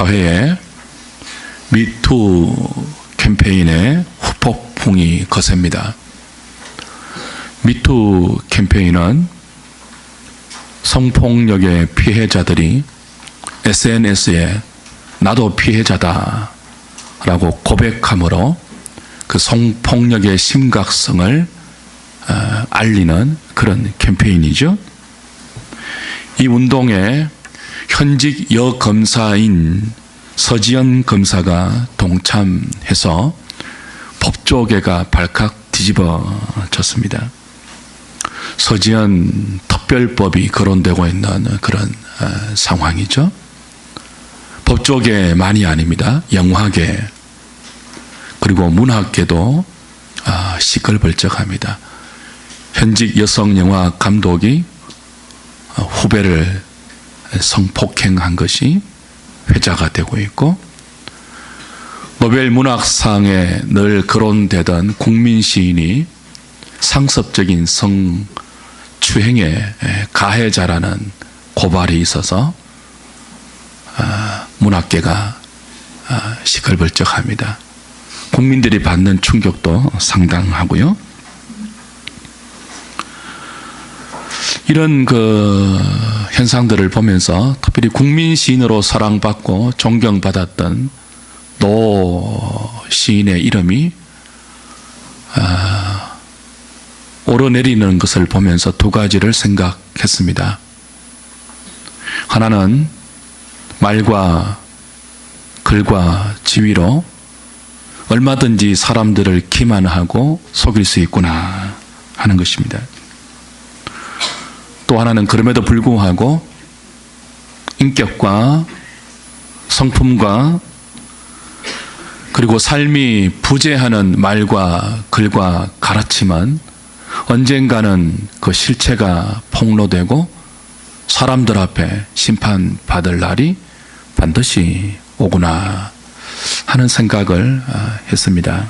사회에 미투 캠페인의 후폭풍이 거셉니다. 미투 캠페인은 성폭력의 피해자들이 SNS에 나도 피해자다 라고 고백함으로 그 성폭력의 심각성을 알리는 그런 캠페인이죠. 이 운동에 현직 여검사인 서지연 검사가 동참해서 법조계가 발칵 뒤집어졌습니다. 서지연 특별법이 거론되고 있는 그런 상황이죠. 법조계만이 아닙니다. 영화계 그리고 문학계도 시끌벅적합니다. 현직 여성 영화 감독이 후배를 성폭행한 것이 회자가 되고 있고, 노벨 문학상에 늘 거론되던 국민 시인이 상습적인 성추행의 가해자라는 고발이 있어서 문학계가 시끌벅적합니다. 국민들이 받는 충격도 상당하고요. 이런 현상들을 보면서 특별히 국민 시인으로 사랑받고 존경받았던 노 시인의 이름이 오르내리는 것을 보면서 두 가지를 생각했습니다. 하나는 말과 글과 지위로 얼마든지 사람들을 기만하고 속일 수 있구나 하는 것입니다. 또 하나는 그럼에도 불구하고 인격과 성품과 그리고 삶이 부재하는 말과 글과 가르침은 언젠가는 그 실체가 폭로되고 사람들 앞에 심판받을 날이 반드시 오구나 하는 생각을 했습니다.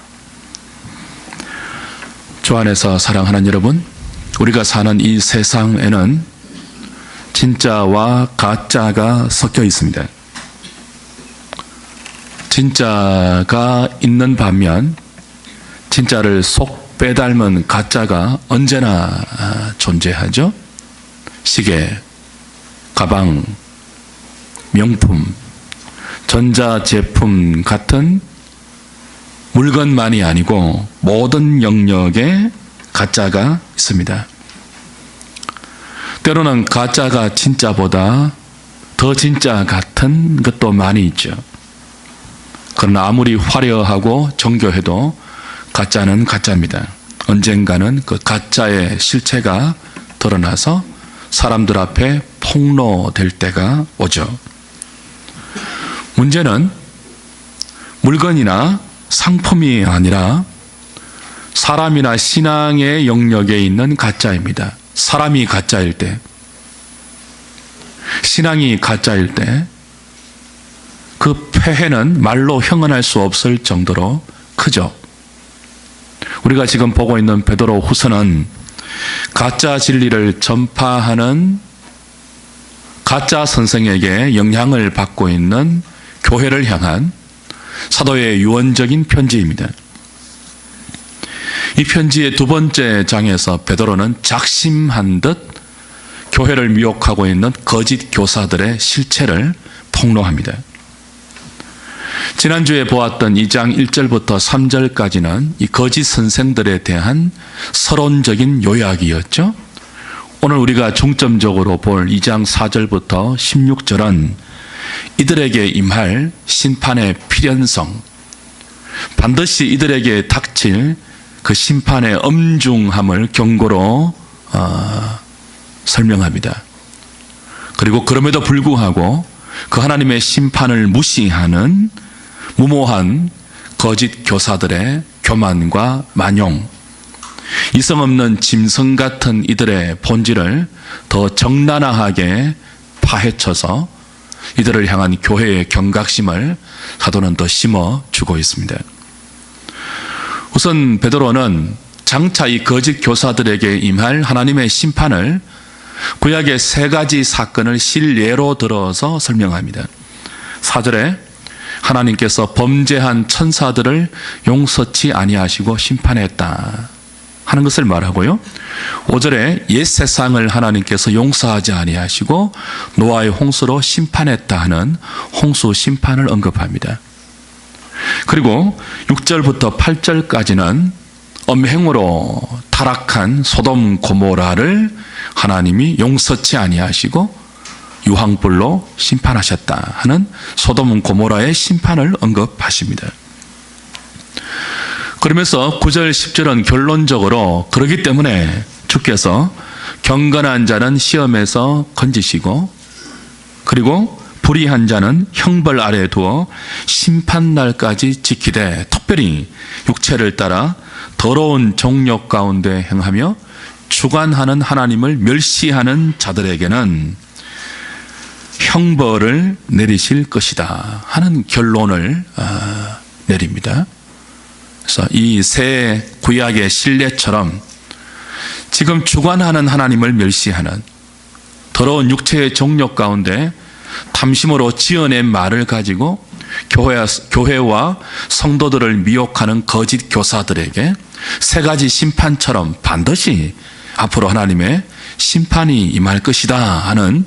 주 안에서 사랑하는 여러분, 우리가 사는 이 세상에는 진짜와 가짜가 섞여 있습니다. 진짜가 있는 반면 진짜를 속 빼닮은 가짜가 언제나 존재하죠. 시계, 가방, 명품, 전자제품 같은 물건만이 아니고 모든 영역에 가짜가 있습니다. 때로는 가짜가 진짜보다 더 진짜 같은 것도 많이 있죠. 그러나 아무리 화려하고 정교해도 가짜는 가짜입니다. 언젠가는 그 가짜의 실체가 드러나서 사람들 앞에 폭로될 때가 오죠. 문제는 물건이나 상품이 아니라 사람이나 신앙의 영역에 있는 가짜입니다. 사람이 가짜일 때, 신앙이 가짜일 때 그 폐해는 말로 형언할 수 없을 정도로 크죠. 우리가 지금 보고 있는 베드로 후서는 가짜 진리를 전파하는 가짜 선생에게 영향을 받고 있는 교회를 향한 사도의 유언적인 편지입니다. 이 편지의 두 번째 장에서 베드로는 작심한 듯 교회를 미혹하고 있는 거짓 교사들의 실체를 폭로합니다. 지난주에 보았던 2장 1절부터 3절까지는 이 거짓 선생들에 대한 서론적인 요약이었죠. 오늘 우리가 중점적으로 볼 2장 4절부터 16절은 이들에게 임할 심판의 필연성, 반드시 이들에게 닥칠 그 심판의 엄중함을 경고로 설명합니다. 그리고 그럼에도 불구하고 그 하나님의 심판을 무시하는 무모한 거짓 교사들의 교만과 만용, 이성 없는 짐승 같은 이들의 본질을 더 적나라하게 파헤쳐서 이들을 향한 교회의 경각심을 사도는 더 심어주고 있습니다. 우선 베드로는 장차 이 거짓 교사들에게 임할 하나님의 심판을 구약의 세 가지 사건을 실예로 들어서 설명합니다. 4절에 하나님께서 범죄한 천사들을 용서치 아니하시고 심판했다 하는 것을 말하고요. 5절에 옛 세상을 하나님께서 용서하지 아니하시고 노아의 홍수로 심판했다 하는 홍수 심판을 언급합니다. 그리고 6절부터 8절까지는 엄행으로 타락한 소돔 고모라를 하나님이 용서치 아니하시고 유황불로 심판하셨다 하는 소돔 고모라의 심판을 언급하십니다. 그러면서 9절 10절은 결론적으로 그렇기 때문에 주께서 경건한 자는 시험에서 건지시고 그리고 불의한 자는 형벌 아래에 두어 심판날까지 지키되 특별히 육체를 따라 더러운 정욕 가운데 행하며 주관하는 하나님을 멸시하는 자들에게는 형벌을 내리실 것이다 하는 결론을 내립니다. 그래서 이 새 구약의 신뢰처럼 지금 주관하는 하나님을 멸시하는 더러운 육체의 정욕 가운데 탐심으로 지어낸 말을 가지고 교회와 성도들을 미혹하는 거짓 교사들에게 세 가지 심판처럼 반드시 앞으로 하나님의 심판이 임할 것이다 하는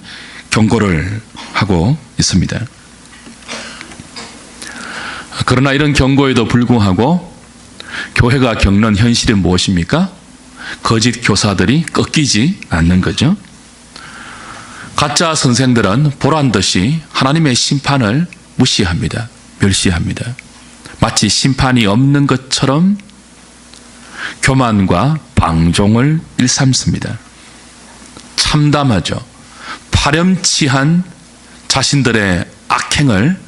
경고를 하고 있습니다. 그러나 이런 경고에도 불구하고 교회가 겪는 현실은 무엇입니까? 거짓 교사들이 꺾이지 않는 거죠. 가짜 선생들은 보란듯이 하나님의 심판을 무시합니다. 멸시합니다. 마치 심판이 없는 것처럼 교만과 방종을 일삼습니다. 참담하죠. 파렴치한 자신들의 악행을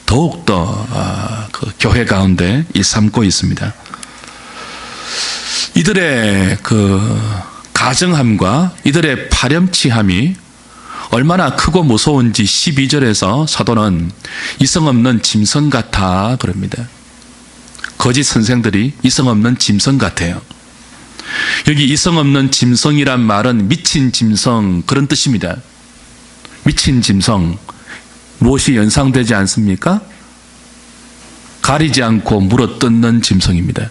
더욱더 그 교회 가운데 일삼고 있습니다. 이들의 그 가정함과 이들의 파렴치함이 얼마나 크고 무서운지 12절에서 사도는 이성 없는 짐승 같아 그럽니다. 거짓 선생들이 이성 없는 짐승 같아요. 여기 이성 없는 짐승이란 말은 미친 짐승 그런 뜻입니다. 미친 짐승 무엇이 연상되지 않습니까? 가리지 않고 물어뜯는 짐승입니다.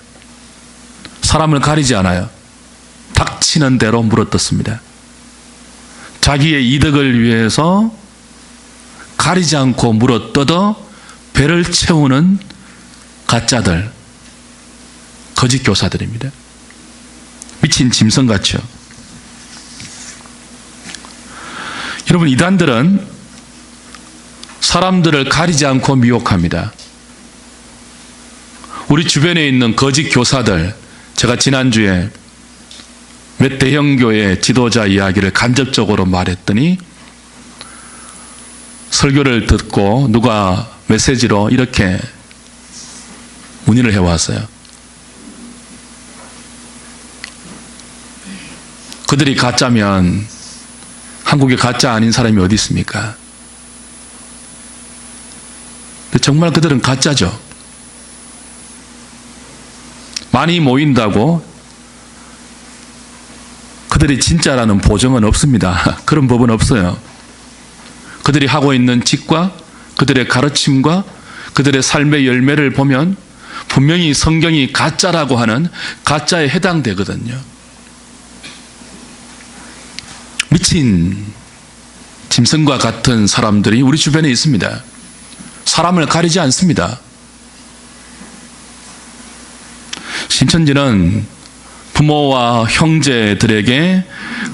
사람을 가리지 않아요. 닥치는 대로 물어뜯습니다. 자기의 이득을 위해서 가리지 않고 물어뜯어 배를 채우는 가짜들, 거짓 교사들입니다. 미친 짐승같죠. 여러분, 이단들은 사람들을 가리지 않고 미혹합니다. 우리 주변에 있는 거짓 교사들, 제가 지난주에 몇 대형교회 지도자 이야기를 간접적으로 말했더니 설교를 듣고 누가 메시지로 이렇게 문의를 해왔어요. 그들이 가짜면 한국에 가짜 아닌 사람이 어디 있습니까? 정말 그들은 가짜죠. 많이 모인다고 그들이 진짜라는 보증은 없습니다. 그런 법은 없어요. 그들이 하고 있는 짓과 그들의 가르침과 그들의 삶의 열매를 보면 분명히 성경이 가짜라고 하는 가짜에 해당되거든요. 미친 짐승과 같은 사람들이 우리 주변에 있습니다. 사람을 가리지 않습니다. 신천지는 부모와 형제들에게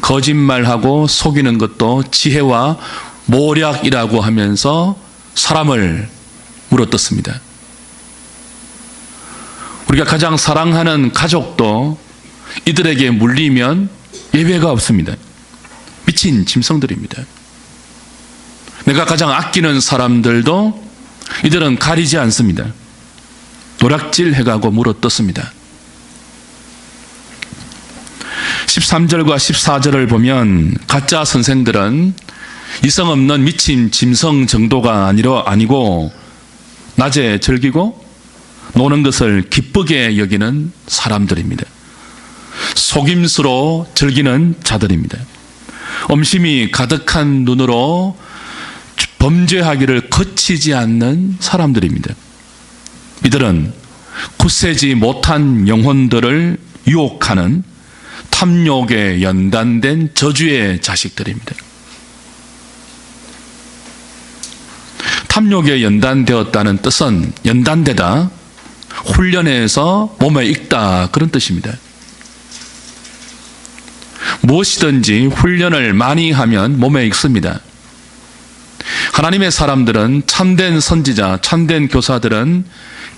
거짓말하고 속이는 것도 지혜와 모략이라고 하면서 사람을 물어뜯습니다. 우리가 가장 사랑하는 가족도 이들에게 물리면 예외가 없습니다. 미친 짐승들입니다. 내가 가장 아끼는 사람들도 이들은 가리지 않습니다. 노략질 해가고 물어뜯습니다. 13절과 14절을 보면 가짜 선생들은 이성 없는 미친 짐승 정도가 아니고 낮에 즐기고 노는 것을 기쁘게 여기는 사람들입니다. 속임수로 즐기는 자들입니다. 엄심이 가득한 눈으로 범죄하기를 거치지 않는 사람들입니다. 이들은 굳세지 못한 영혼들을 유혹하는 탐욕에 연단된 저주의 자식들입니다. 탐욕에 연단되었다는 뜻은 연단되다, 훈련해서 몸에 익다, 그런 뜻입니다. 무엇이든지 훈련을 많이 하면 몸에 익습니다. 하나님의 사람들은, 참된 선지자, 참된 교사들은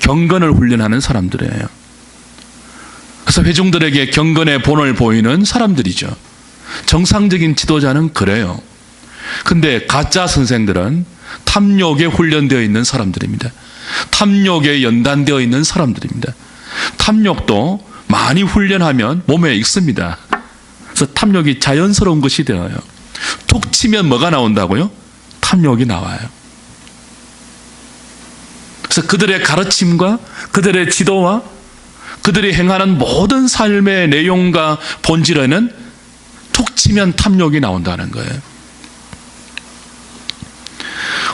경건을 훈련하는 사람들이에요. 그래서 회중들에게 경건의 본을 보이는 사람들이죠. 정상적인 지도자는 그래요. 근데 가짜 선생들은 탐욕에 훈련되어 있는 사람들입니다. 탐욕에 연단되어 있는 사람들입니다. 탐욕도 많이 훈련하면 몸에 익습니다. 그래서 탐욕이 자연스러운 것이 되어요. 툭 치면 뭐가 나온다고요? 탐욕이 나와요. 그래서 그들의 가르침과 그들의 지도와 그들이 행하는 모든 삶의 내용과 본질에는 툭 치면 탐욕이 나온다는 거예요.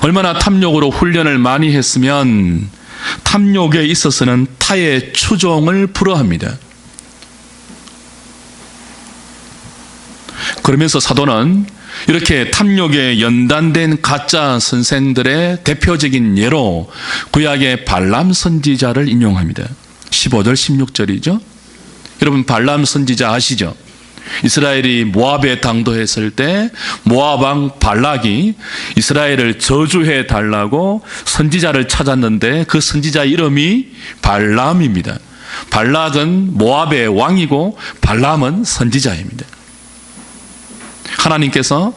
얼마나 탐욕으로 훈련을 많이 했으면 탐욕에 있어서는 타의 추종을 불허합니다. 그러면서 사도는 이렇게 탐욕에 연단된 가짜 선생들의 대표적인 예로 구약의 발람 선지자를 인용합니다. 15절 16절이죠. 여러분 발람 선지자 아시죠? 이스라엘이 모압에 당도했을 때 모압 왕 발락이 이스라엘을 저주해 달라고 선지자를 찾았는데 그 선지자 이름이 발람입니다. 발락은 모압의 왕이고 발람은 선지자입니다. 하나님께서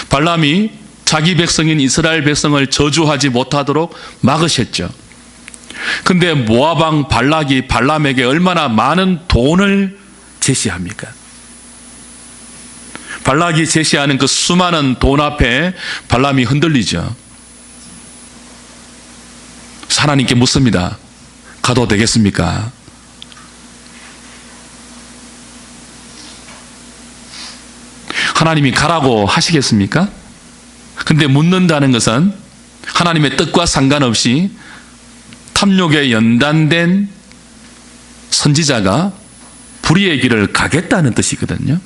발람이 자기 백성인 이스라엘 백성을 저주하지 못하도록 막으셨죠. 근데 모압 왕 발락이 발람에게 얼마나 많은 돈을 제시합니까? 발락이 제시하는 그 수많은 돈 앞에 발람이 흔들리죠. 하나님께 묻습니다. 가도 되겠습니까? 하나님이 가라고 하시겠습니까? 근데 묻는다는 것은 하나님의 뜻과 상관없이 탐욕에 연단된 선지자가 불의의 길을 가겠다는 뜻이거든요.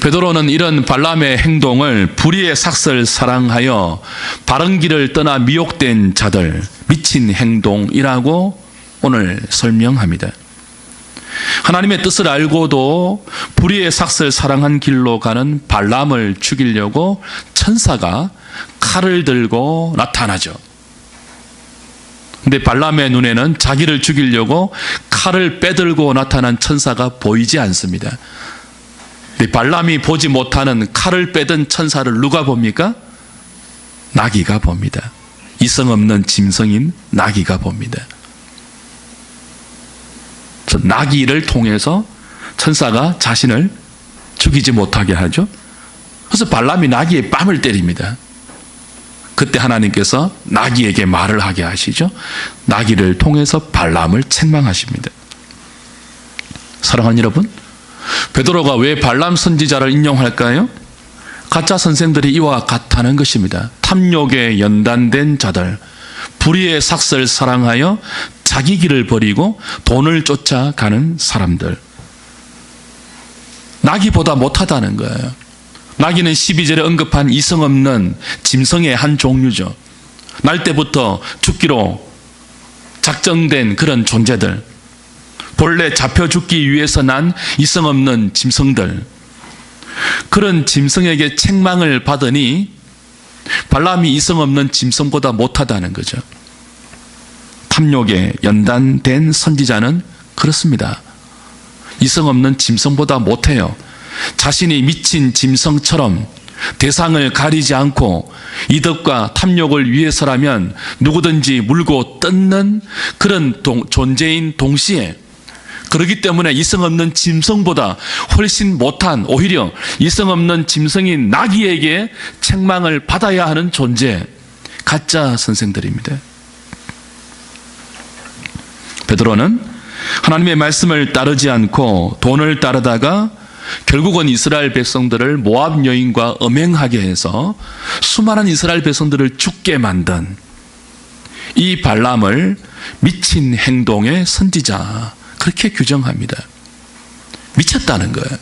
베드로는 이런 발람의 행동을 불의의 삭슬 사랑하여 바른 길을 떠나 미혹된 자들, 미친 행동이라고 오늘 설명합니다. 하나님의 뜻을 알고도 불의의 삭슬 사랑한 길로 가는 발람을 죽이려고 천사가 칼을 들고 나타나죠. 근데 발람의 눈에는 자기를 죽이려고 칼을 빼들고 나타난 천사가 보이지 않습니다. 발람이 보지 못하는 칼을 빼든 천사를 누가 봅니까? 나귀가 봅니다. 이성 없는 짐승인 나귀가 봅니다. 그래서 나귀를 통해서 천사가 자신을 죽이지 못하게 하죠. 그래서 발람이 나귀의 뺨을 때립니다. 그때 하나님께서 나귀에게 말을 하게 하시죠. 나귀를 통해서 발람을 책망하십니다. 사랑하는 여러분, 베드로가 왜 발람 선지자를 인용할까요? 가짜 선생들이 이와 같다는 것입니다. 탐욕에 연단된 자들, 불의의 삭슬 사랑하여 자기 길을 버리고 돈을 쫓아가는 사람들. 나귀보다 못하다는 거예요. 나귀는 12절에 언급한 이성 없는 짐승의 한 종류죠. 날 때부터 죽기로 작정된 그런 존재들, 본래 잡혀 죽기 위해서 난 이성 없는 짐승들, 그런 짐승에게 책망을 받으니 발람이 이성 없는 짐승보다 못하다는 거죠. 탐욕에 연단된 선지자는 그렇습니다. 이성 없는 짐승보다 못해요. 자신이 미친 짐승처럼 대상을 가리지 않고 이득과 탐욕을 위해서라면 누구든지 물고 뜯는 그런 존재인 동시에, 그렇기 때문에 이성 없는 짐승보다 훨씬 못한, 오히려 이성 없는 짐승인 나귀에게 책망을 받아야 하는 존재, 가짜 선생들입니다. 베드로는 하나님의 말씀을 따르지 않고 돈을 따르다가 결국은 이스라엘 백성들을 모압 여인과 음행하게 해서 수많은 이스라엘 백성들을 죽게 만든 이 발람을 미친 행동의 선지자, 그렇게 규정합니다. 미쳤다는 거예요.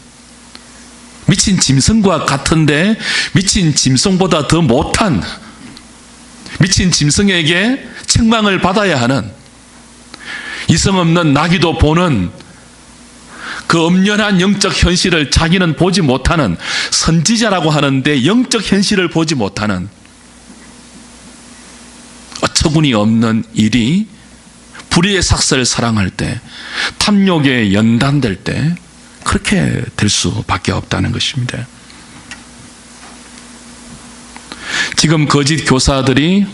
미친 짐승과 같은데 미친 짐승보다 더 못한, 미친 짐승에게 책망을 받아야 하는, 이성 없는 나귀도 보는 그 엄연한 영적 현실을 자기는 보지 못하는, 선지자라고 하는데 영적 현실을 보지 못하는 어처구니 없는 일이 불의의 삭슬을 사랑할 때, 탐욕에 연단될 때 그렇게 될 수밖에 없다는 것입니다. 지금 거짓 교사들이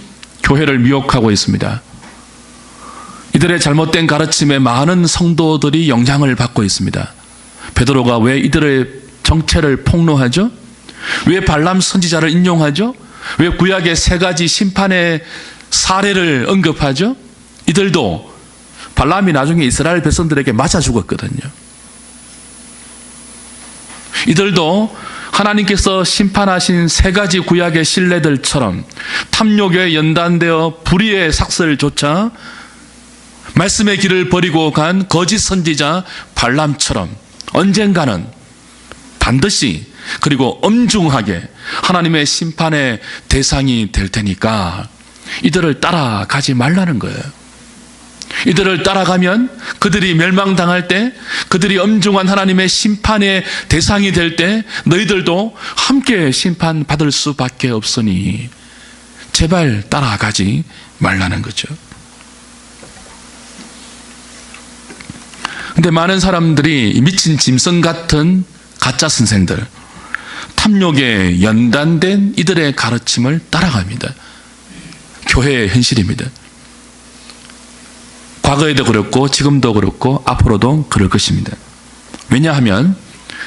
교회를 미혹하고 있습니다. 이들의 잘못된 가르침에 많은 성도들이 영향을 받고 있습니다. 베드로가 왜 이들의 정체를 폭로하죠? 왜 발람 선지자를 인용하죠? 왜 구약의 세 가지 심판의 사례를 언급하죠? 이들도 발람이 나중에 이스라엘 백성들에게 맞아 죽었거든요. 이들도 하나님께서 심판하신 세 가지 구약의 신뢰들처럼 탐욕에 연단되어 불의의 삭슬조차 말씀의 길을 버리고 간 거짓 선지자 발람처럼 언젠가는 반드시, 그리고 엄중하게 하나님의 심판의 대상이 될 테니까 이들을 따라가지 말라는 거예요. 이들을 따라가면 그들이 멸망당할 때, 그들이 엄중한 하나님의 심판의 대상이 될 때 너희들도 함께 심판받을 수밖에 없으니 제발 따라가지 말라는 거죠. 근데 많은 사람들이 미친 짐승 같은 가짜 선생들, 탐욕에 연단된 이들의 가르침을 따라갑니다. 교회의 현실입니다. 과거에도 그렇고 지금도 그렇고 앞으로도 그럴 것입니다. 왜냐하면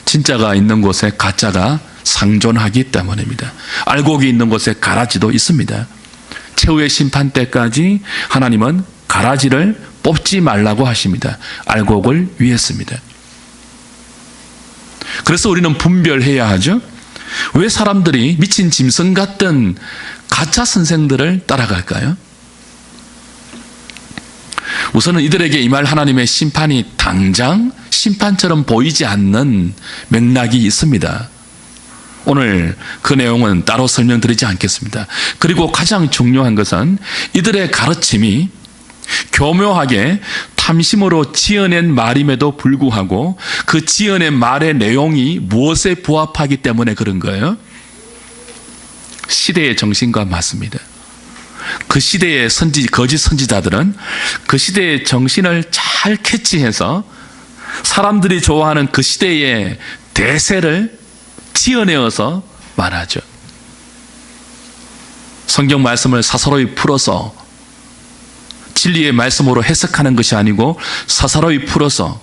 진짜가 있는 곳에 가짜가 상존하기 때문입니다. 알곡이 있는 곳에 가라지도 있습니다. 최후의 심판 때까지 하나님은 가라지를 뽑지 말라고 하십니다. 알곡을 위했습니다. 그래서 우리는 분별해야 하죠. 왜 사람들이 미친 짐승 같은 가짜 선생들을 따라갈까요? 우선은 이들에게 임할 하나님의 심판이 당장 심판처럼 보이지 않는 맥락이 있습니다. 오늘 그 내용은 따로 설명드리지 않겠습니다. 그리고 가장 중요한 것은 이들의 가르침이 교묘하게 탐심으로 지어낸 말임에도 불구하고 그 지어낸 말의 내용이 무엇에 부합하기 때문에 그런 거예요? 시대의 정신과 맞습니다. 그 시대의 거짓 선지자들은 그 시대의 정신을 잘 캐치해서 사람들이 좋아하는 그 시대의 대세를 지어내어서 말하죠. 성경 말씀을 사사로이 풀어서 진리의 말씀으로 해석하는 것이 아니고 사사로이 풀어서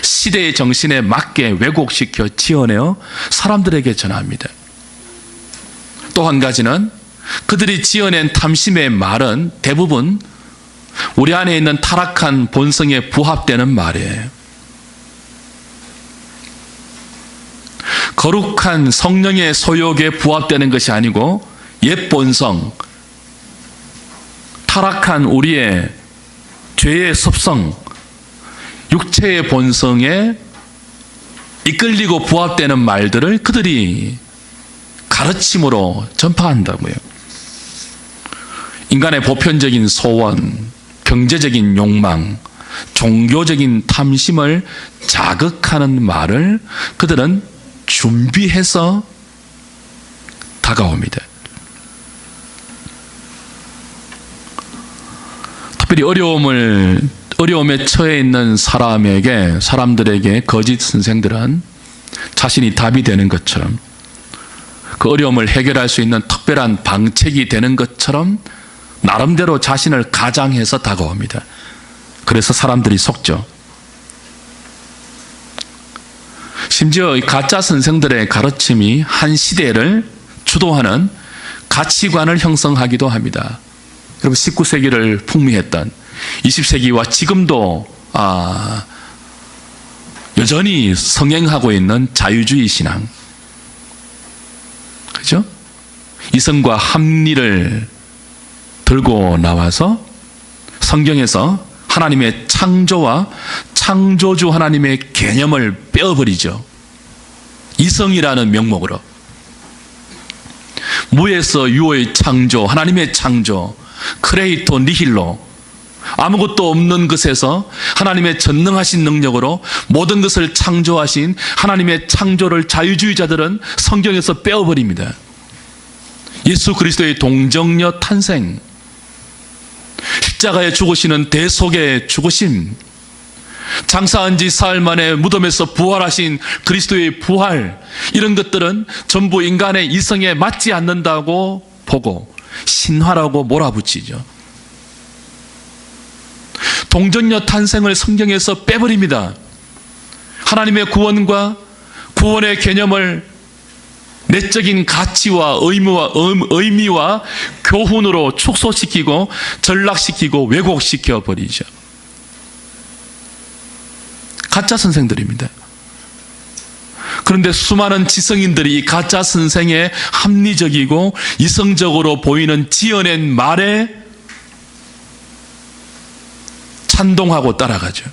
시대의 정신에 맞게 왜곡시켜 지어내어 사람들에게 전합니다. 또 한 가지는 그들이 지어낸 탐심의 말은 대부분 우리 안에 있는 타락한 본성에 부합되는 말이에요. 거룩한 성령의 소욕에 부합되는 것이 아니고 옛 본성, 타락한 우리의 죄의 습성, 육체의 본성에 이끌리고 부합되는 말들을 그들이 가르침으로 전파한다고요. 인간의 보편적인 소원, 경제적인 욕망, 종교적인 탐심을 자극하는 말을 그들은 준비해서 다가옵니다. 특별히 어려움에 처해 있는 사람들에게 거짓 선생들은 자신이 답이 되는 것처럼, 그 어려움을 해결할 수 있는 특별한 방책이 되는 것처럼 나름대로 자신을 가장해서 다가옵니다. 그래서 사람들이 속죠. 심지어 이 가짜 선생들의 가르침이 한 시대를 주도하는 가치관을 형성하기도 합니다. 여러분, 19세기를 풍미했던 20세기와 지금도 여전히 성행하고 있는 자유주의 신앙. 그죠? 이성과 합리를 들고 나와서 성경에서 하나님의 창조와 창조주 하나님의 개념을 빼어버리죠. 이성이라는 명목으로. 무에서 유의 창조, 하나님의 창조, 크레이토 니힐로, 아무것도 없는 것에서 하나님의 전능하신 능력으로 모든 것을 창조하신 하나님의 창조를 자유주의자들은 성경에서 빼어버립니다. 예수 그리스도의 동정녀 탄생, 십자가에 죽으시는 대속의 죽으심, 장사한 지 사흘 만에 무덤에서 부활하신 그리스도의 부활, 이런 것들은 전부 인간의 이성에 맞지 않는다고 보고 신화라고 몰아붙이죠. 동정녀 탄생을 성경에서 빼버립니다. 하나님의 구원과 구원의 개념을 내적인 가치와 의미와 교훈으로 축소시키고 전락시키고 왜곡시켜 버리죠. 가짜 선생들입니다. 그런데 수많은 지성인들이 이 가짜 선생의 합리적이고 이성적으로 보이는 지어낸 말에 찬동하고 따라가죠.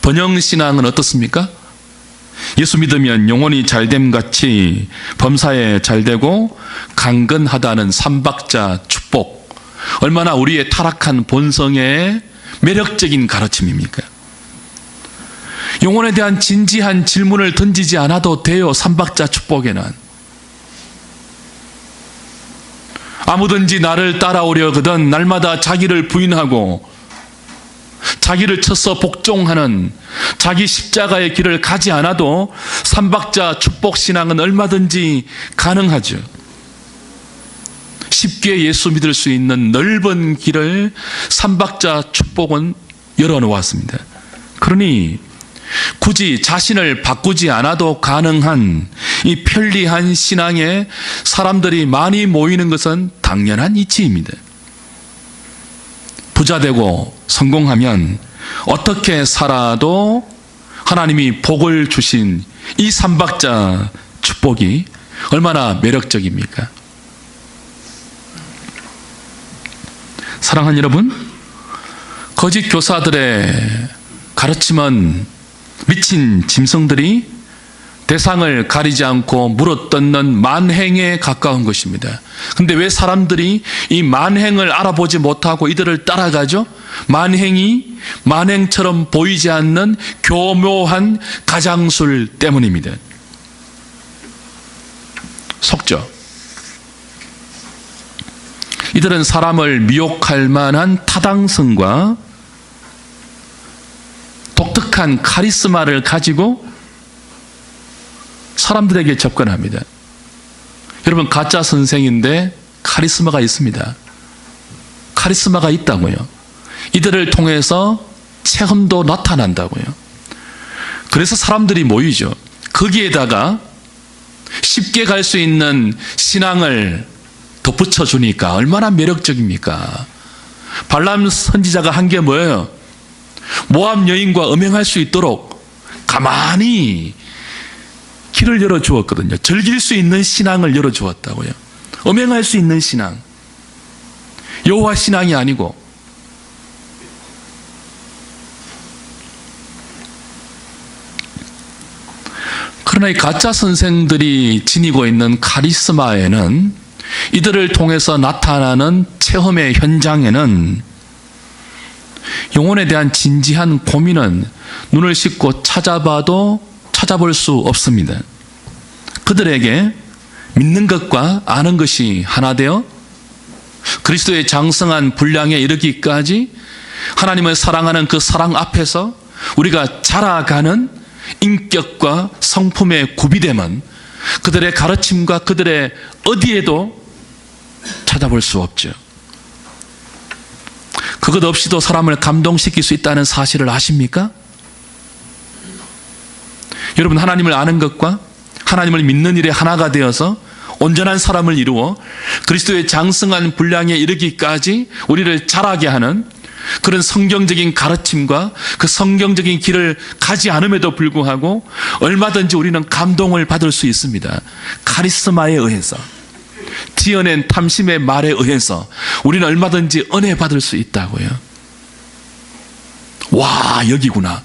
번영신앙은 어떻습니까? 예수 믿으면 영혼이 잘됨같이 범사에 잘되고 강건하다는 삼박자 축복, 얼마나 우리의 타락한 본성에 매력적인 가르침입니까? 영혼에 대한 진지한 질문을 던지지 않아도 돼요. 삼박자 축복에는. 아무든지 나를 따라오려거든 날마다 자기를 부인하고 자기를 쳐서 복종하는 자기 십자가의 길을 가지 않아도 삼박자 축복 신앙은 얼마든지 가능하죠. 쉽게 예수 믿을 수 있는 넓은 길을 삼박자 축복은 열어놓았습니다. 그러니 굳이 자신을 바꾸지 않아도 가능한 이 편리한 신앙에 사람들이 많이 모이는 것은 당연한 이치입니다. 부자 되고 성공하면 어떻게 살아도 하나님이 복을 주신 이 삼박자 축복이 얼마나 매력적입니까? 사랑하는 여러분, 거짓 교사들의 가르침은 미친 짐승들이 대상을 가리지 않고 물어뜯는 만행에 가까운 것입니다. 그런데 왜 사람들이 이 만행을 알아보지 못하고 이들을 따라가죠? 만행이 만행처럼 보이지 않는 교묘한 가장술 때문입니다. 속죠. 이들은 사람을 미혹할 만한 타당성과 독특한 카리스마를 가지고 사람들에게 접근합니다. 여러분, 가짜 선생인데 카리스마가 있습니다. 카리스마가 있다고요. 이들을 통해서 체험도 나타난다고요. 그래서 사람들이 모이죠. 거기에다가 쉽게 갈 수 있는 신앙을 덧붙여 주니까 얼마나 매력적입니까? 발람 선지자가 한 게 뭐예요? 모압 여인과 음행할 수 있도록 가만히 길을 열어주었거든요. 즐길 수 있는 신앙을 열어주었다고요. 음행할 수 있는 신앙. 여호와 신앙이 아니고. 그러나 이 가짜 선생들이 지니고 있는 카리스마에는, 이들을 통해서 나타나는 체험의 현장에는 영혼에 대한 진지한 고민은 눈을 씻고 찾아볼 수 없습니다. 그들에게 믿는 것과 아는 것이 하나 되어 그리스도의 장성한 분량에 이르기까지 하나님을 사랑하는 그 사랑 앞에서 우리가 자라가는 인격과 성품의 구비됨은 그들의 가르침과 그들의 어디에도 찾아볼 수 없죠. 그것 없이도 사람을 감동시킬 수 있다는 사실을 아십니까? 여러분, 하나님을 아는 것과 하나님을 믿는 일에 하나가 되어서 온전한 사람을 이루어 그리스도의 장성한 분량에 이르기까지 우리를 자라게 하는 그런 성경적인 가르침과 그 성경적인 길을 가지 않음에도 불구하고 얼마든지 우리는 감동을 받을 수 있습니다. 카리스마에 의해서, 지어낸 탐심의 말에 의해서 우리는 얼마든지 은혜 받을 수 있다고요. 와, 여기구나.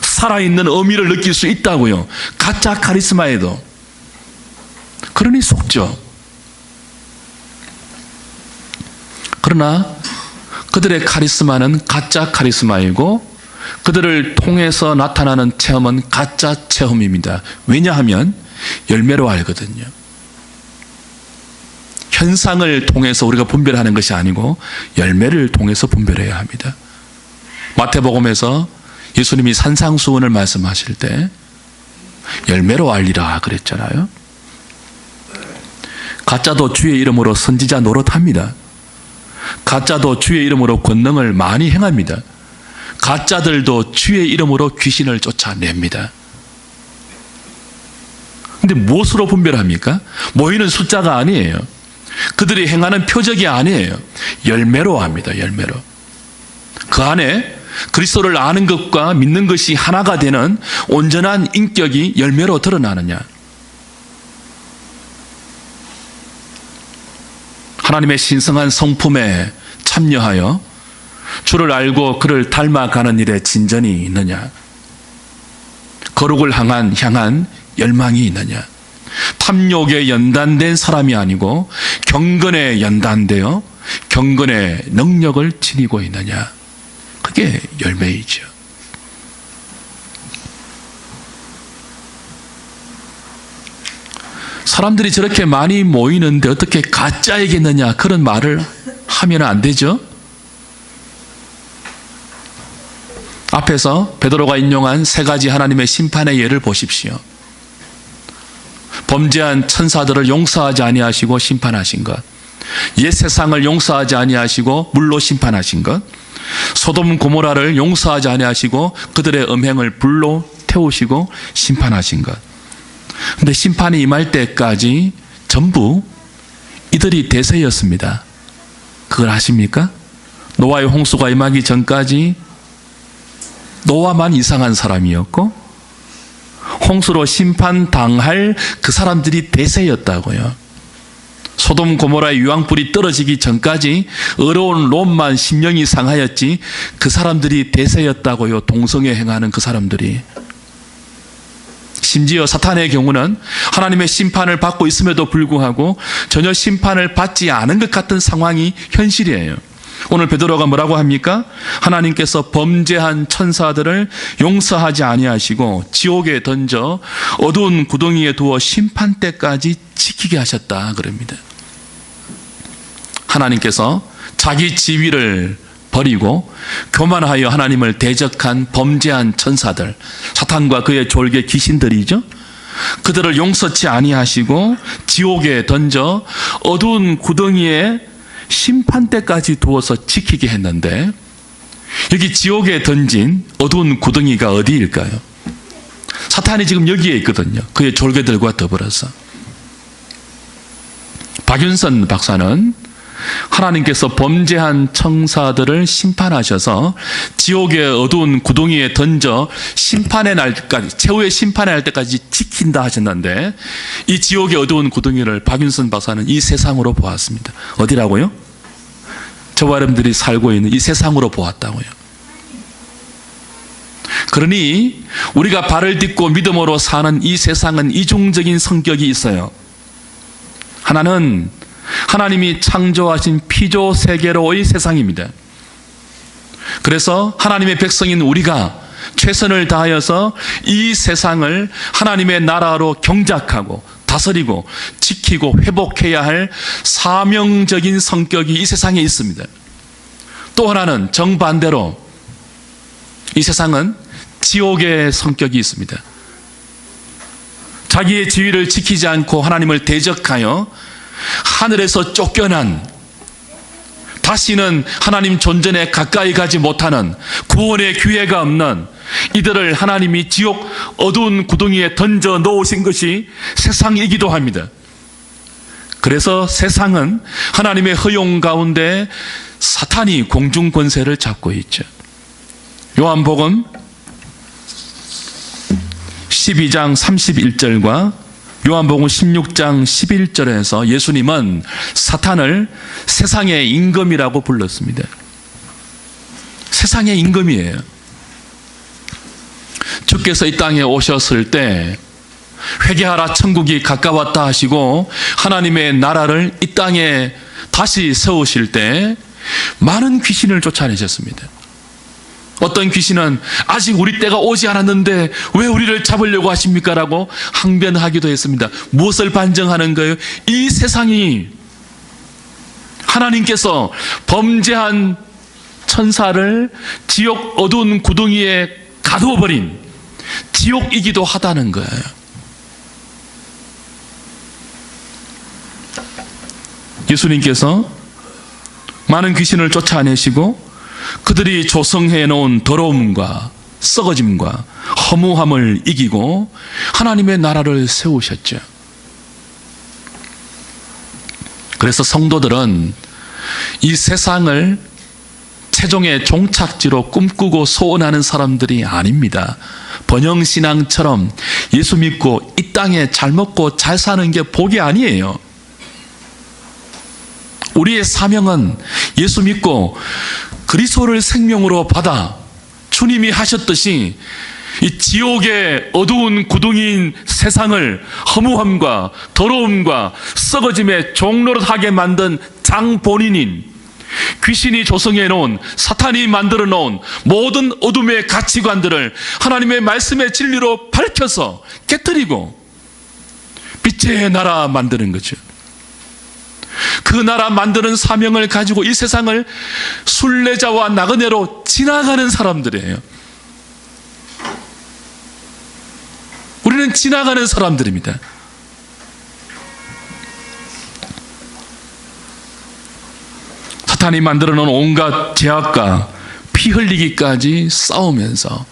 살아있는 의미를 느낄 수 있다고요. 가짜 카리스마에도. 그러니 속죠. 그러나 그들의 카리스마는 가짜 카리스마이고 그들을 통해서 나타나는 체험은 가짜 체험입니다. 왜냐하면 열매로 알거든요. 현상을 통해서 우리가 분별하는 것이 아니고 열매를 통해서 분별해야 합니다. 마태복음에서 예수님이 산상수훈을 말씀하실 때 열매로 알리라 그랬잖아요. 가짜도 주의 이름으로 선지자 노릇합니다. 가짜도 주의 이름으로 권능을 많이 행합니다. 가짜들도 주의 이름으로 귀신을 쫓아냅니다. 근데 무엇으로 분별합니까? 모이는 숫자가 아니에요. 그들이 행하는 표적이 아니에요. 열매로 합니다. 열매로. 그 안에 그리스도를 아는 것과 믿는 것이 하나가 되는 온전한 인격이 열매로 드러나느냐. 하나님의 신성한 성품에 참여하여 주를 알고 그를 닮아가는 일에 진전이 있느냐. 거룩을 향한 열망이 있느냐. 탐욕에 연단된 사람이 아니고 경건에 연단되어 경건의 능력을 지니고 있느냐. 그게 열매이죠. 사람들이 저렇게 많이 모이는데 어떻게 가짜이겠느냐 그런 말을 하면 안 되죠. 앞에서 베드로가 인용한 세 가지 하나님의 심판의 예를 보십시오. 범죄한 천사들을 용서하지 아니하시고 심판하신 것, 옛 세상을 용서하지 아니하시고 물로 심판하신 것, 소돔 고모라를 용서하지 아니하시고 그들의 음행을 불로 태우시고 심판하신 것. 근데 심판이 임할 때까지 전부 이들이 대세였습니다. 그걸 아십니까? 노아의 홍수가 임하기 전까지 노아만 이상한 사람이었고 홍수로 심판당할 그 사람들이 대세였다고요. 소돔 고모라의 유황불이 떨어지기 전까지 어려운 롯만 심령이 상하였지 그 사람들이 대세였다고요. 동성애 행하는 그 사람들이. 심지어 사탄의 경우는 하나님의 심판을 받고 있음에도 불구하고 전혀 심판을 받지 않은 것 같은 상황이 현실이에요. 오늘 베드로가 뭐라고 합니까? 하나님께서 범죄한 천사들을 용서하지 아니하시고 지옥에 던져 어두운 구덩이에 두어 심판 때까지 지키게 하셨다 그럽니다. 하나님께서 자기 지위를 버리고 교만하여 하나님을 대적한 범죄한 천사들, 사탄과 그의 졸개 귀신들이죠. 그들을 용서치 아니하시고 지옥에 던져 어두운 구덩이에 심판 때까지 두어서 지키게 했는데 여기 지옥에 던진 어두운 구덩이가 어디일까요? 사탄이 지금 여기에 있거든요. 그의 졸개들과 더불어서. 박윤선 박사는 하나님께서 범죄한 천사들을 심판하셔서 지옥의 어두운 구덩이에 던져 심판의 날까지, 최후의 심판의 날 때까지 지킨다 하셨는데 이 지옥의 어두운 구덩이를 박윤선 박사는 이 세상으로 보았습니다. 어디라고요? 저와 여러분들이 살고 있는 이 세상으로 보았다고요. 그러니 우리가 발을 딛고 믿음으로 사는 이 세상은 이중적인 성격이 있어요. 하나는 하나님이 창조하신 피조 세계로의 세상입니다. 그래서 하나님의 백성인 우리가 최선을 다하여서 이 세상을 하나님의 나라로 경작하고 다스리고 지키고 회복해야 할 사명적인 성격이 이 세상에 있습니다. 또 하나는 정반대로 이 세상은 지옥의 성격이 있습니다. 자기의 지위를 지키지 않고 하나님을 대적하여 하늘에서 쫓겨난, 다시는 하나님 존전에 가까이 가지 못하는, 구원의 기회가 없는 이들을 하나님이 지옥 어두운 구덩이에 던져 놓으신 것이 세상이기도 합니다. 그래서 세상은 하나님의 허용 가운데 사탄이 공중 권세를 잡고 있죠. 요한복음 12장 31절과 요한복음 16장 11절에서 예수님은 사탄을 세상의 임금이라고 불렀습니다. 세상의 임금이에요. 주께서 이 땅에 오셨을 때 회개하라 천국이 가까웠다 하시고 하나님의 나라를 이 땅에 다시 세우실 때 많은 귀신을 쫓아내셨습니다. 어떤 귀신은 아직 우리 때가 오지 않았는데 왜 우리를 잡으려고 하십니까? 라고 항변하기도 했습니다. 무엇을 반증하는 거예요? 이 세상이 하나님께서 범죄한 천사를 지옥 어두운 구덩이에 가두어버린 지옥이기도 하다는 거예요. 예수님께서 많은 귀신을 쫓아내시고 그들이 조성해 놓은 더러움과 썩어짐과 허무함을 이기고 하나님의 나라를 세우셨죠. 그래서 성도들은 이 세상을 최종의 종착지로 꿈꾸고 소원하는 사람들이 아닙니다. 번영신앙처럼 예수 믿고 이 땅에 잘 먹고 잘 사는 게 복이 아니에요. 우리의 사명은 예수 믿고 그리스도를 생명으로 받아 주님이 하셨듯이 이 지옥의 어두운 구덩이인 세상을 허무함과 더러움과 썩어짐의 종노릇하게 만든 장본인인 귀신이 조성해 놓은 사탄이 만들어 놓은 모든 어둠의 가치관들을 하나님의 말씀의 진리로 밝혀서 깨뜨리고 빛의 나라 만드는 거죠. 그 나라 만드는 사명을 가지고 이 세상을 순례자와 나그네로 지나가는 사람들이에요. 우리는 지나가는 사람들입니다. 사탄이 만들어 놓은 온갖 죄악과 피 흘리기까지 싸우면서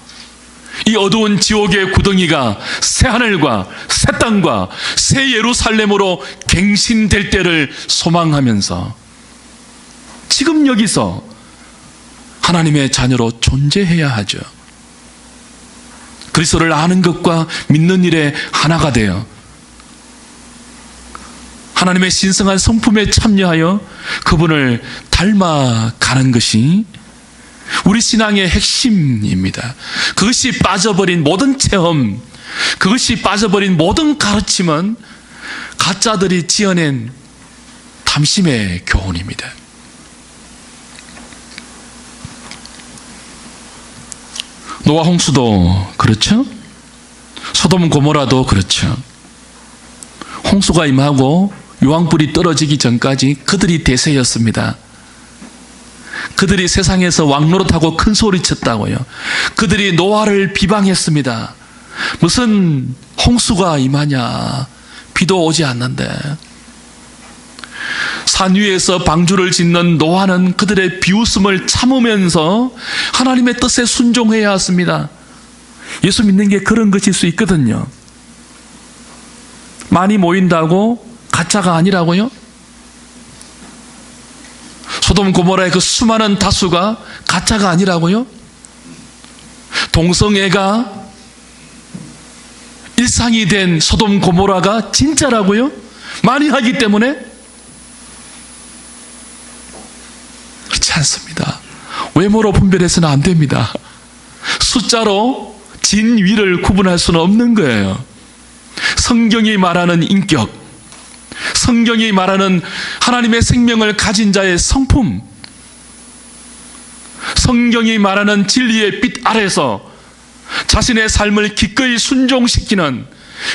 이 어두운 지옥의 구덩이가 새 하늘과 새 땅과 새 예루살렘으로 갱신될 때를 소망하면서 지금 여기서 하나님의 자녀로 존재해야 하죠. 그리스도를 아는 것과 믿는 일에 하나가 되어 하나님의 신성한 성품에 참여하여 그분을 닮아가는 것이 우리 신앙의 핵심입니다. 그것이 빠져버린 모든 체험, 그것이 빠져버린 모든 가르침은 가짜들이 지어낸 탐심의 교훈입니다. 노아 홍수도 그렇죠? 소돔 고모라도 그렇죠. 홍수가 임하고 유황불이 떨어지기 전까지 그들이 대세였습니다. 그들이 세상에서 왕노릇하고 큰 소리쳤다고요. 그들이 노아를 비방했습니다. 무슨 홍수가 임하냐, 비도 오지 않는데. 산 위에서 방주를 짓는 노아는 그들의 비웃음을 참으면서 하나님의 뜻에 순종해야 했습니다. 예수 믿는 게 그런 것일 수 있거든요. 많이 모인다고 가짜가 아니라고요? 소돔 고모라의 그 수많은 다수가 가짜가 아니라고요? 동성애가 일상이 된 소돔 고모라가 진짜라고요? 많이 하기 때문에? 그렇지 않습니다. 외모로 분별해서는 안 됩니다. 숫자로 진위를 구분할 수는 없는 거예요. 성경이 말하는 인격, 성경이 말하는 하나님의 생명을 가진 자의 성품, 성경이 말하는 진리의 빛 아래서 자신의 삶을 기꺼이 순종시키는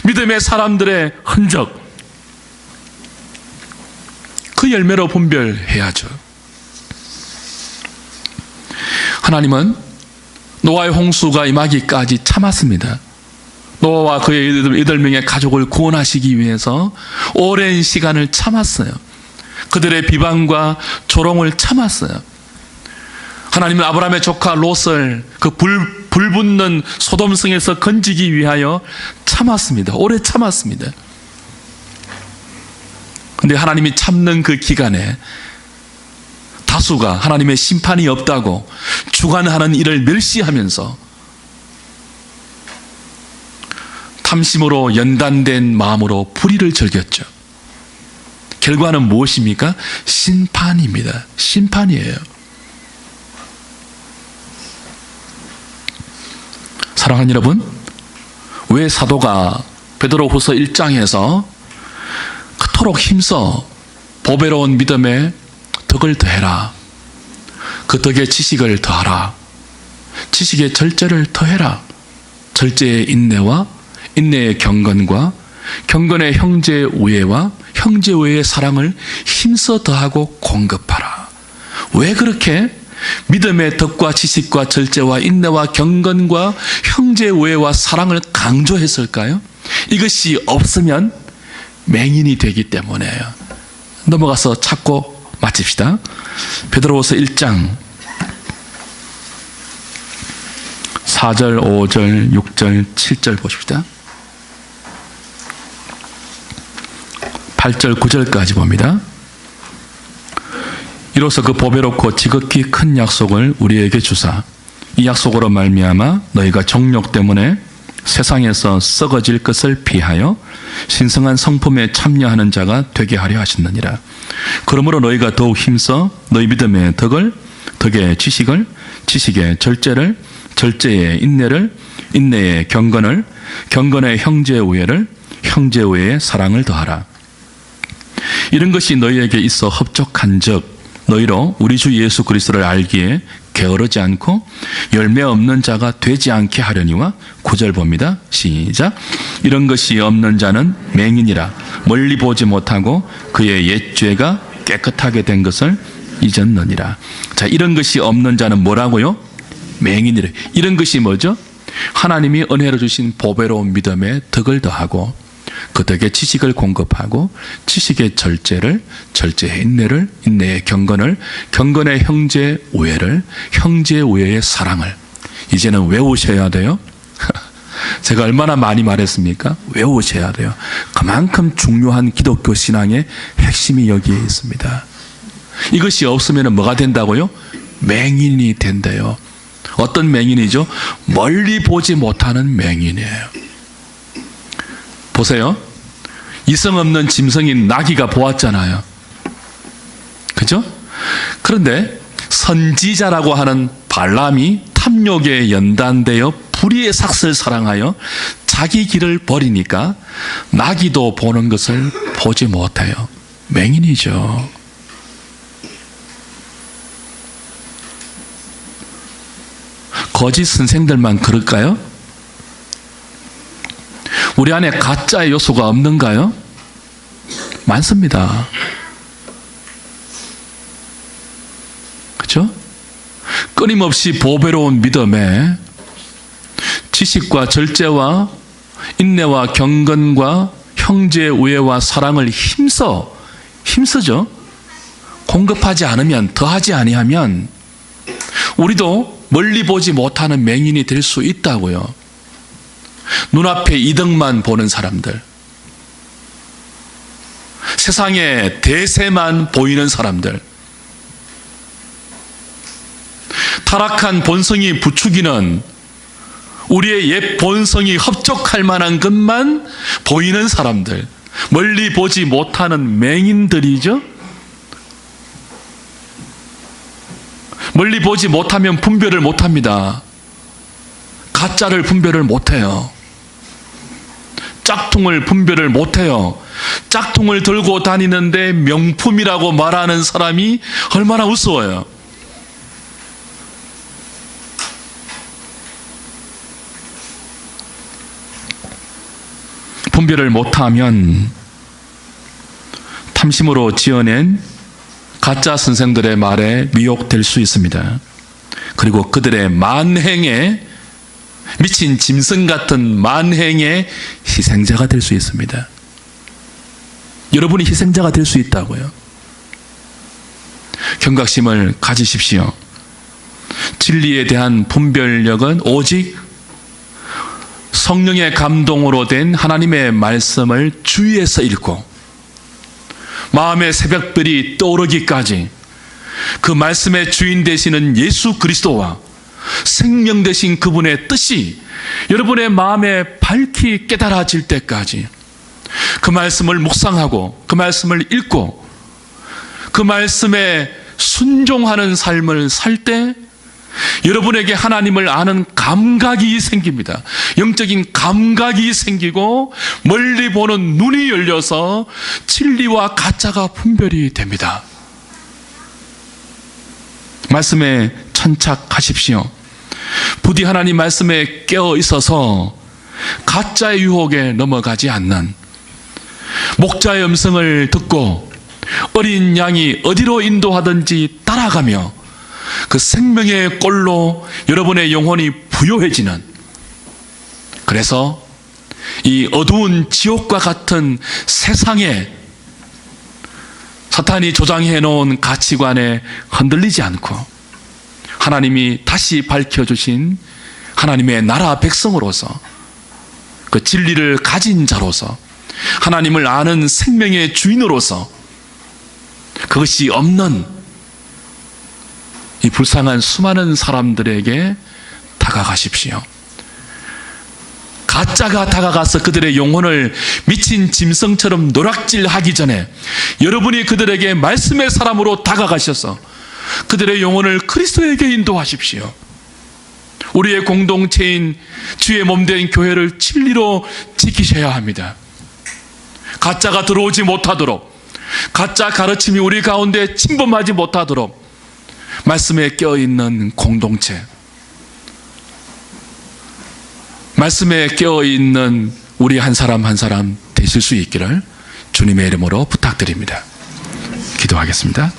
믿음의 사람들의 흔적, 그 열매로 분별해야죠. 하나님은 노아의 홍수가 임하기까지 참았습니다. 노아와 그의 8명의 가족을 구원하시기 위해서 오랜 시간을 참았어요. 그들의 비방과 조롱을 참았어요. 하나님은 아브라함의 조카 롯을 그 불 붙는 소돔성에서 건지기 위하여 참았습니다. 오래 참았습니다. 그런데 하나님이 참는 그 기간에 다수가 하나님의 심판이 없다고 주관하는 일을 멸시하면서 탐심으로 연단된 마음으로 불의를 즐겼죠. 결과는 무엇입니까? 심판입니다. 심판이에요. 사랑하는 여러분, 왜 사도가 베드로후서 1장에서 그토록 힘써 보배로운 믿음에 덕을 더해라, 그 덕에 지식을 더하라, 지식의 절제를 더해라, 절제의 인내와 인내의 경건과 경건의 형제의 우애와 형제 우애의 사랑을 힘써 더하고 공급하라. 왜 그렇게 믿음의 덕과 지식과 절제와 인내와 경건과 형제 우애와 사랑을 강조했을까요? 이것이 없으면 맹인이 되기 때문에요. 넘어가서 찾고 마칩시다. 베드로후서 1장 4절, 5절, 6절, 7절 보십시다. 8절, 9절까지 봅니다. 이로써 그 보배롭고 지극히 큰 약속을 우리에게 주사 이 약속으로 말미암아 너희가 정욕 때문에 세상에서 썩어질 것을 피하여 신성한 성품에 참여하는 자가 되게 하려 하셨느니라. 그러므로 너희가 더욱 힘써 너희 믿음의 덕을, 덕의 지식을, 지식의 절제를, 절제의 인내를, 인내의 경건을, 경건의 형제 우애를, 형제 우애의 사랑을 더하라. 이런 것이 너희에게 있어 흡족한즉 너희로 우리 주 예수 그리스도를 알기에 게으르지 않고 열매 없는 자가 되지 않게 하려니와. 9절 봅니다. 시작. 이런 것이 없는 자는 맹인이라 멀리 보지 못하고 그의 옛 죄가 깨끗하게 된 것을 잊었느니라. 자, 이런 것이 없는 자는 뭐라고요? 맹인이래. 이런 것이 뭐죠? 하나님이 은혜로 주신 보배로운 믿음에 덕을 더하고 그 덕에 지식을 공급하고 지식의 절제를, 절제의 인내를, 인내의 경건을, 경건의 형제 우애를, 형제 우애의 사랑을 이제는 외우셔야 돼요. 제가 얼마나 많이 말했습니까? 외우셔야 돼요. 그만큼 중요한 기독교 신앙의 핵심이 여기에 있습니다. 이것이 없으면 뭐가 된다고요? 맹인이 된대요. 어떤 맹인이죠? 멀리 보지 못하는 맹인이에요. 보세요. 이성 없는 짐승인 나귀가 보았잖아요. 그죠? 그런데 선지자라고 하는 발람이 탐욕에 연단되어 불의의 삭슬 사랑하여 자기 길을 버리니까 나귀도 보는 것을 보지 못해요. 맹인이죠. 거짓 선생들만 그럴까요? 우리 안에 가짜의 요소가 없는가요? 많습니다. 그렇죠? 끊임없이 보배로운 믿음에 지식과 절제와 인내와 경건과 형제의 우애와 사랑을 힘쓰죠. 공급하지 않으면, 더하지 아니하면 우리도 멀리 보지 못하는 맹인이 될 수 있다고요. 눈앞에 이득만 보는 사람들, 세상에 대세만 보이는 사람들, 타락한 본성이 부추기는 우리의 옛 본성이 흡족할 만한 것만 보이는 사람들, 멀리 보지 못하는 맹인들이죠. 멀리 보지 못하면 분별을 못합니다. 가짜를 분별을 못해요. 짝퉁을 분별을 못해요. 짝퉁을 들고 다니는데 명품이라고 말하는 사람이 얼마나 우스워요. 분별을 못하면 탐심으로 지어낸 가짜 선생들의 말에 미혹될 수 있습니다. 그리고 그들의 만행에, 미친 짐승 같은 만행의 희생자가 될 수 있습니다. 여러분이 희생자가 될 수 있다고요. 경각심을 가지십시오. 진리에 대한 분별력은 오직 성령의 감동으로 된 하나님의 말씀을 주위에서 읽고 마음의 새벽별이 떠오르기까지 그 말씀의 주인 되시는 예수 그리스도와 생명 되신 그분의 뜻이 여러분의 마음에 밝히 깨달아질 때까지 그 말씀을 묵상하고 그 말씀을 읽고 그 말씀에 순종하는 삶을 살 때 여러분에게 하나님을 아는 감각이 생깁니다. 영적인 감각이 생기고 멀리 보는 눈이 열려서 진리와 가짜가 분별이 됩니다. 말씀에 천착하십시오. 부디 하나님 말씀에 깨어 있어서 가짜의 유혹에 넘어가지 않는, 목자의 음성을 듣고 어린 양이 어디로 인도하든지 따라가며 그 생명의 꼴로 여러분의 영혼이 부요해지는, 그래서 이 어두운 지옥과 같은 세상에 사탄이 조장해 놓은 가치관에 흔들리지 않고 하나님이 다시 밝혀주신 하나님의 나라 백성으로서, 그 진리를 가진 자로서, 하나님을 아는 생명의 주인으로서 그것이 없는 이 불쌍한 수많은 사람들에게 다가가십시오. 가짜가 다가가서 그들의 영혼을 미친 짐승처럼 노락질하기 전에 여러분이 그들에게 말씀의 사람으로 다가가셔서 그들의 영혼을 그리스도에게 인도하십시오. 우리의 공동체인 주의 몸된 교회를 진리로 지키셔야 합니다. 가짜가 들어오지 못하도록, 가짜 가르침이 우리 가운데 침범하지 못하도록 말씀에 깨어있는 공동체, 말씀에 깨어있는 우리 한 사람 한 사람 되실 수 있기를 주님의 이름으로 부탁드립니다. 기도하겠습니다.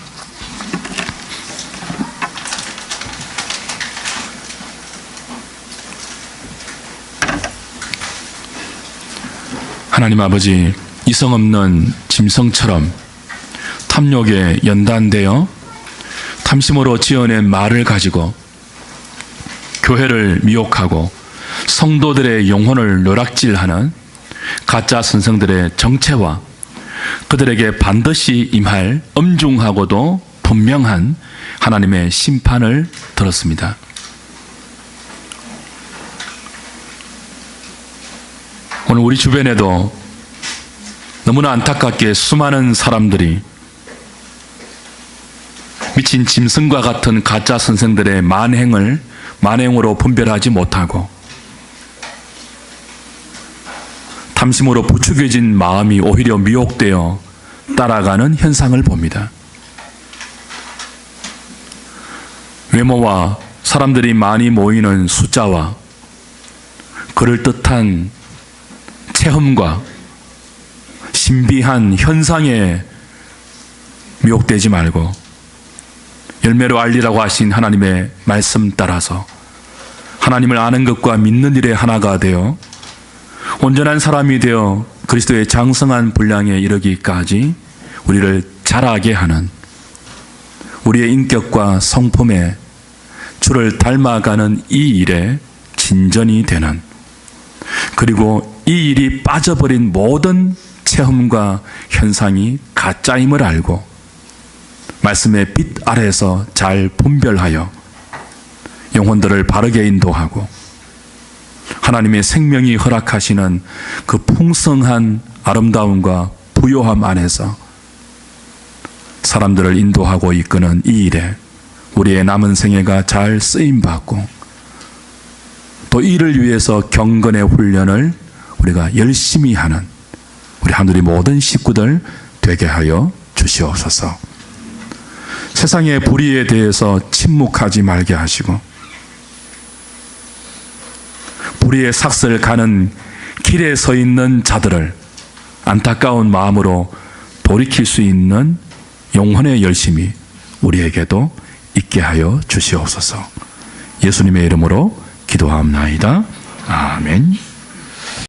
하나님 아버지, 이성 없는 짐승처럼 탐욕에 연단되어 탐심으로 지어낸 말을 가지고 교회를 미혹하고 성도들의 영혼을 노락질하는 가짜 선생들의 정체와 그들에게 반드시 임할 엄중하고도 분명한 하나님의 심판을 들었습니다. 오늘 우리 주변에도 너무나 안타깝게 수많은 사람들이 미친 짐승과 같은 가짜 선생들의 만행으로 분별하지 못하고 탐심으로 부추겨진 마음이 오히려 미혹되어 따라가는 현상을 봅니다. 외모와 사람들이 많이 모이는 숫자와 그럴듯한 체험과 신비한 현상에 미혹되지 말고 열매로 알리라고 하신 하나님의 말씀 따라서 하나님을 아는 것과 믿는 일에 하나가 되어 온전한 사람이 되어 그리스도의 장성한 분량에 이르기까지 우리를 자라게 하는, 우리의 인격과 성품에 주를 닮아가는 이 일에 진전이 되는, 그리고 이 일이 빠져버린 모든 체험과 현상이 가짜임을 알고 말씀의 빛 아래에서 잘 분별하여 영혼들을 바르게 인도하고 하나님의 생명이 허락하시는 그 풍성한 아름다움과 부요함 안에서 사람들을 인도하고 이끄는 이 일에 우리의 남은 생애가 잘 쓰임받고 또 이를 위해서 경건의 훈련을 우리가 열심히 하는 우리 하늘의 모든 식구들 되게 하여 주시옵소서. 세상의 불의에 대해서 침묵하지 말게 하시고 불의의 삭슬 가는 길에 서 있는 자들을 안타까운 마음으로 돌이킬 수 있는 영혼의 열심이 우리에게도 있게 하여 주시옵소서. 예수님의 이름으로 기도하옵나이다. 아멘.